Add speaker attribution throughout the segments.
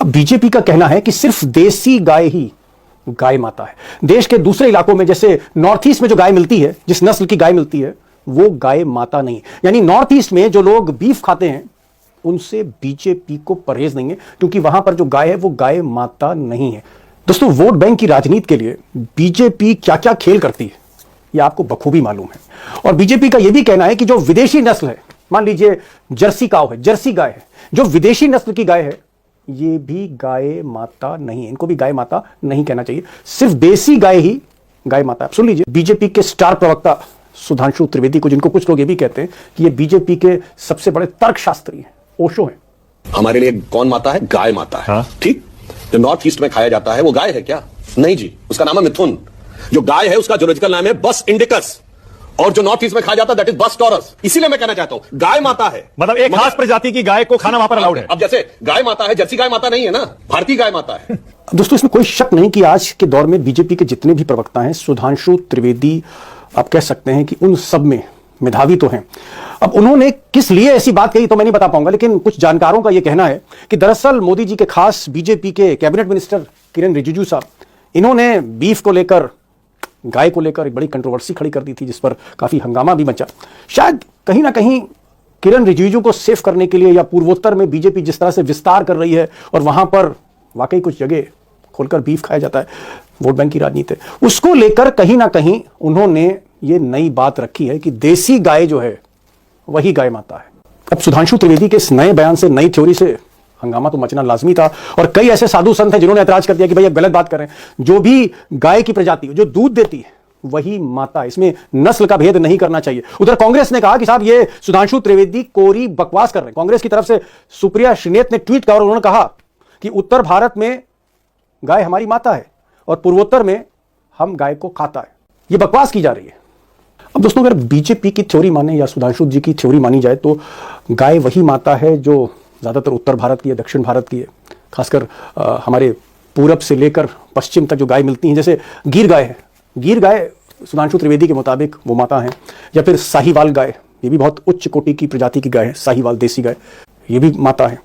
Speaker 1: BJP का कहना है कि सिर्फ देसी गाय ही गाय माता है। देश के दूसरे इलाकों में जैसे नॉर्थ ईस्ट में जो गाय मिलती है, जिस नस्ल की गाय मिलती है, वो गाय माता नहीं। यानी नॉर्थ ईस्ट में जो लोग बीफ खाते हैं उनसे बीजेपी को परहेज नहीं है, क्योंकि वहां पर जो गाय है वो गाय माता नहीं है। दोस्तों, वोट बैंक की राजनीति के लिए बीजेपी क्या क्या खेल करती है यह आपको बखूबी मालूम है। और बीजेपी का यह भी कहना है कि जो विदेशी नस्ल है, मान लीजिए जर्सी काऊ है, जर्सी गाय है, जो विदेशी नस्ल की गाय है, ये भी गाय माता नहीं है। इनको भी गाय माता नहीं कहना चाहिए, सिर्फ देसी गाय ही गाय माता है। सुन लीजिए बीजेपी के स्टार प्रवक्ता सुधांशु त्रिवेदी को, जिनको कुछ लोग ये भी कहते हैं कि ये बीजेपी के सबसे बड़े तर्कशास्त्री हैं, ओशो हैं।
Speaker 2: हमारे लिए कौन माता है? गाय माता है। ठीक, जो नॉर्थ ईस्ट में खाया जाता है वो गाय है क्या? नहीं जी, उसका नाम है मिथुन। जो गाय है उसका जूलॉजिकल नाम है बस इंडिकस, और जो नॉर्थ ईस्ट में खाया जाता है दैट इज बस टॉरस। इसीलिए मैं कहना चाहता हूं गाय माता है,
Speaker 3: मतलब एक खास प्रजाति की गाय को खाना वहां पर अलाउड है।
Speaker 2: अब जैसे गाय माता है, जर्सी गाय माता नहीं है ना, भारतीय गाय माता है।
Speaker 1: दोस्तों, इसमें कोई शक नहीं कि आज के दौर में बीजेपी के जितने भी प्रवक्ता हैं, सुधांशु त्रिवेदी आप कह सकते हैं कि उन सब में मेधावी तो हैं। अब उन्होंने किस लिए ऐसी बात कही तो मैं नहीं बता पाऊंगा, लेकिन कुछ जानकारों का यह कहना है कि दरअसल मोदी जी के खास बीजेपी के कैबिनेट मिनिस्टर किरण रिजिजू साहब, इन्होंने बीफ को लेकर, गाय को लेकर एक बड़ी कंट्रोवर्सी खड़ी कर दी थी, जिस पर काफी हंगामा भी मचा। शायद कहीं ना कहीं किरण रिजिजू को सेफ करने के लिए, या पूर्वोत्तर में बीजेपी जिस तरह से विस्तार कर रही है और वहां पर वाकई कुछ जगह खोलकर बीफ खाया जाता है, वोट बैंक की राजनीति है, उसको लेकर कहीं ना कहीं उन्होंने ये नई बात रखी है कि देसी गाय जो है वही गाय माता है। अब सुधांशु त्रिवेदी के इस नए बयान से, नई थ्योरी से हंगामा तो मचना लाजमी था, और कई ऐसे साधु संत हैं जिन्होंने ऐतराज कर दिया कि भाई आप गलत बात कर रहे हैं। जो भी गाय की प्रजाति जो दूध देती है वही माता है, इसमें नस्ल का भेद नहीं करना चाहिए। उधर कांग्रेस ने कहा कि साहब ये सुधांशु त्रिवेदी कोरी बकवास कर रहे हैं। कांग्रेस की तरफ से सुप्रिया श्रीनेत ने ट्वीट किया और उन्होंने कहा कि उत्तर भारत में गाय हमारी माता है और पूर्वोत्तर में हम गाय को खाता है। ये बकवास की जा रही है। अब दोस्तों, अगर बीजेपी की थ्योरी माने या सुधांशु जी की थ्योरी मानी जाए तो गाय वही माता है जो ज़्यादातर उत्तर भारत की है, दक्षिण भारत की है। खासकर हमारे पूरब से लेकर पश्चिम तक जो गाय मिलती हैं, जैसे गिर गाय है, गिर गाय सुधांशु त्रिवेदी के मुताबिक वो माता है। या फिर साहीवाल गाय, ये भी बहुत उच्च कोटि की प्रजाति की गाय है, साहीवाल देसी गाय, ये भी माता है।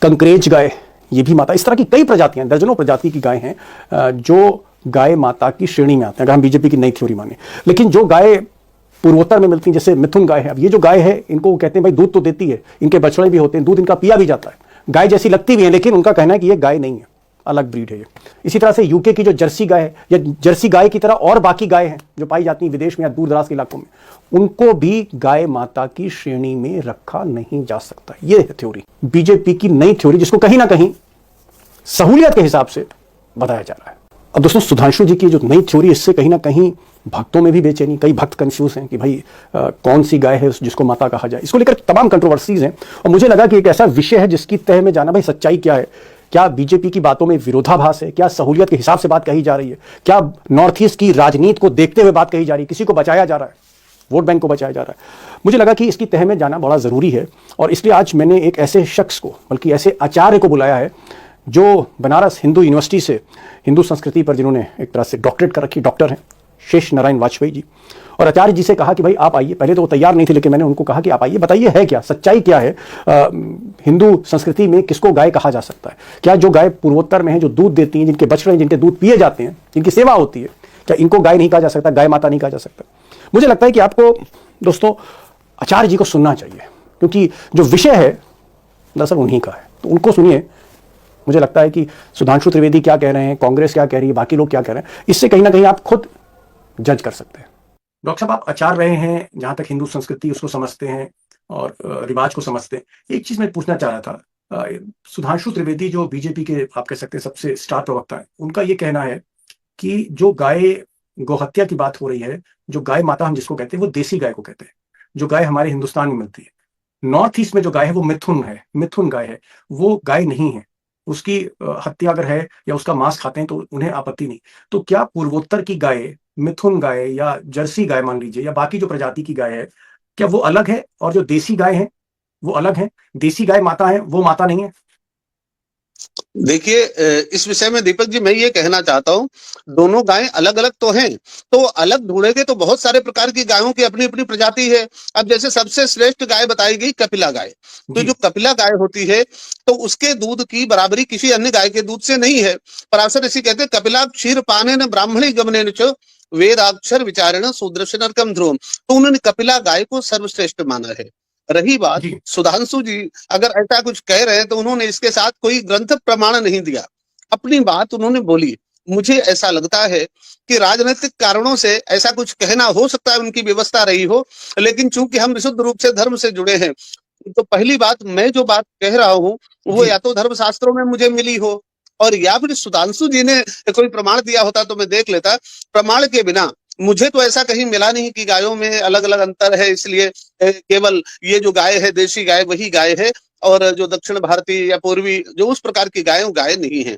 Speaker 1: कंकरेज गाय, ये भी माता। इस तरह की कई प्रजातियां, दर्जनों प्रजाति की गाय हैं जो गाय माता की श्रेणी में आते हैं, अगर हम बीजेपी की नई थ्योरी माने। लेकिन जो गाय पूर्वोत्तर में मिलती है, जैसे मिथुन गाय है, अब ये जो गाय है, इनको कहते हैं भाई दूध तो देती है, इनके बछड़े भी होते हैं, दूध इनका पिया भी जाता है, गाय जैसी लगती भी है, लेकिन उनका कहना है कि ये गाय नहीं है, अलग ब्रीड है ये। इसी तरह से यूके की जो जर्सी गाय है, या जर्सी गाय की तरह और बाकी गाय हैं जो पाई जाती हैं विदेश में या दूर दराज के इलाकों में, उनको भी गाय माता की श्रेणी में रखा नहीं जा सकता। यह है थ्योरी, बीजेपी की नई थ्योरी, जिसको कहीं ना कहीं सहूलियत के हिसाब से बताया जा रहा है। अब दोस्तों, सुधांशु जी की जो नई थ्योरी, इससे कहीं ना कहीं भक्तों में भी बेचैनी, कई भक्त कंफ्यूज हैं कि भाई कौन सी गाय है जिसको माता कहा जाए। इसको लेकर तमाम कंट्रोवर्सीज हैं, और मुझे लगा कि एक ऐसा विषय है जिसकी तह में जाना, भाई सच्चाई क्या है, क्या बीजेपी की बातों में विरोधाभास है, क्या सहूलियत के हिसाब से बात कही जा रही है, क्या नॉर्थ ईस्ट की राजनीति को देखते हुए बात कही जा रही है, किसी को बचाया जा रहा है, वोट बैंक को बचाया जा रहा है। मुझे लगा कि इसकी तह में जाना बड़ा जरूरी है, और इसलिए आज मैंने एक ऐसे शख्स को, बल्कि ऐसे आचार्य को बुलाया है जो बनारस हिंदू यूनिवर्सिटी से हिंदू संस्कृति पर, जिन्होंने एक तरह से डॉक्टरेट कर रखी, डॉक्टर हैं शेष नारायण वाजपेयी जी। और आचार्य जी से कहा कि भाई आप आइए। पहले तो वो तैयार नहीं थे, लेकिन मैंने उनको कहा कि आप आइए, बताइए है क्या, सच्चाई क्या है, हिंदू संस्कृति में किसको गाय कहा जा सकता है? क्या जो गाय पूर्वोत्तर में है, जो दूध देती हैं, जिनके बछड़े हैं, जिनके दूध पिए जाते हैं, जिनकी सेवा होती है, क्या इनको गाय नहीं कहा जा सकता, गाय माता नहीं कहा जा सकता? मुझे लगता है कि आपको दोस्तों आचार्य जी को सुनना चाहिए, क्योंकि जो विषय है दरअसल उन्हीं का है, तो उनको सुनिए। मुझे लगता है कि सुधांशु त्रिवेदी क्या कह रहे हैं, कांग्रेस क्या कह रही है, बाकी लोग क्या कह रहे हैं, इससे कहीं ना कहीं आप खुद जज कर सकते हैं। डॉक्टर साहब, आप आचार्य रहे हैं, जहां तक हिंदू संस्कृति उसको समझते हैं और रिवाज को समझते हैं। एक चीज मैं पूछना चाह रहा था, सुधांशु त्रिवेदी जो बीजेपी के आप कह सकते हैं सबसे स्टार प्रवक्ता है, उनका ये कहना है कि जो गाय गोहत्या की बात हो रही है, जो गाय माता हम जिसको कहते हैं, वो देसी गाय को कहते हैं, जो गाय हमारे हिंदुस्तान में मिलती है। नॉर्थ ईस्ट में जो गाय है वो मिथुन है, मिथुन गाय है, वो गाय नहीं है। उसकी हत्या अगर है या उसका मांस खाते हैं तो उन्हें आपत्ति नहीं। तो क्या पूर्वोत्तर की गाय, मिथुन गाय या जर्सी गाय मान लीजिए, या बाकी जो प्रजाति की गाय है, क्या वो अलग है, और जो देसी गाय है वो अलग है? देसी गाय माता है, वो माता नहीं है?
Speaker 4: देखिए इस विषय में दीपक जी मैं ये कहना चाहता हूँ, दोनों गायें अलग-अलग तो हैं, तो अलग ढूँढेंगे तो बहुत सारे प्रकार की गायों की अपनी-अपनी प्रजाति है। अब जैसे सबसे श्रेष्ठ गाय बताई गई कपिला गाय, तो
Speaker 1: जी।
Speaker 4: जो कपिला गाय होती है, तो उसके दूध की बराबरी किसी अन्य गाय के दूध से नहीं है। पराशर ऋषि कहते हैं कपिला क्षीर पानेन ब्राह्मणी गमनेन च वेदाक्षर विचारेण शूद्रस्य नरकम ध्रुवम्। तो उन्होंने कपिला गाय को सर्वश्रेष्ठ माना है। रही बात
Speaker 1: जी।
Speaker 4: सुधांशु जी अगर ऐसा कुछ कह रहे हैं तो उन्होंने इसके साथ कोई ग्रंथ प्रमाण नहीं दिया, अपनी बात उन्होंने बोली। मुझे ऐसा लगता है कि राजनीतिक कारणों से ऐसा कुछ कहना हो सकता है उनकी व्यवस्था रही हो, लेकिन चूंकि हम विशुद्ध रूप से धर्म से जुड़े हैं, तो पहली बात मैं जो बात कह रहा हूँ वो
Speaker 1: जी।
Speaker 4: या तो धर्म शास्त्रों में मुझे मिली हो और या फिर सुधांशु जी ने कोई प्रमाण दिया होता तो मैं देख लेता। प्रमाण के बिना मुझे तो ऐसा कहीं मिला नहीं कि गायों में अलग-अलग अंतर है, इसलिए केवल ये जो गाय है देशी गाय वही गाय है और जो दक्षिण भारतीय या पूर्वी जो उस प्रकार की गाय वो गाय नहीं है।